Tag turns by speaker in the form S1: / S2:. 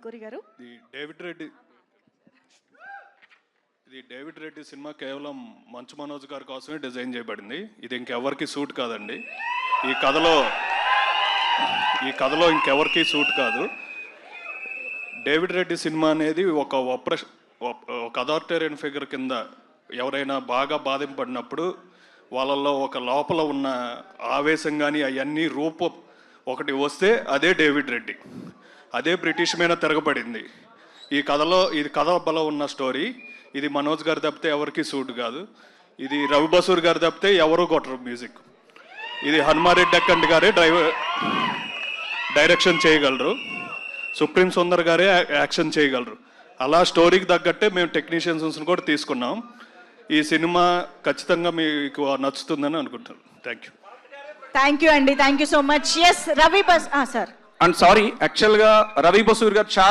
S1: ఆత్కూరి గారు.
S2: ఇది David Reddy cinema కేవలం మంచు మనోజ్ గారి కోసమే డిజైన్ చేయబడింది. ఇది ఇంకెవరికి సూట్ కాదండి. ఈ కథలో ఇంకెవరికి సూట్ కాదు. డేవిడ్ రెడ్డి సినిమా అనేది ఒక అథారిటేరియన్ ఫిగర్ కింద ఎవరైనా బాగా బాధింపడినప్పుడు వాళ్ళల్లో ఒక లోపల ఉన్న ఆవేశం కానీ అవన్నీ రూపం ఒకటి వస్తే అదే డేవిడ్ రెడ్డి. అదే బ్రిటిష్ మీద తిరగబడింది. ఇది కథ బలం ఉన్న స్టోరీ. ఇది మనోజ్ గారు తప్పితే ఎవరికి సూట్ కాదు. ఇది రవి బసూర్ గారు తప్పితే ఎవరు కొట్టరు మ్యూజిక్. ఇది హనుమారెడ్డి అక్కండి గారే డైరెక్షన్ చేయగలరు. సుప్రీం సుందర్ గారే యాక్షన్ చేయగలరు. అలా స్టోరీకి తగ్గట్టే మేము టెక్నీషియన్స్ని కూడా తీసుకున్నాం. ఈ సినిమా ఖచ్చితంగా మీకు నచ్చుతుందని అనుకుంటాను.
S1: థ్యాంక్ యూ అండి. Thank you so much. Yes Ravi బస్ సార్.
S3: అండ్ సారీ, యాక్చువల్గా రవి బసూర్ గారు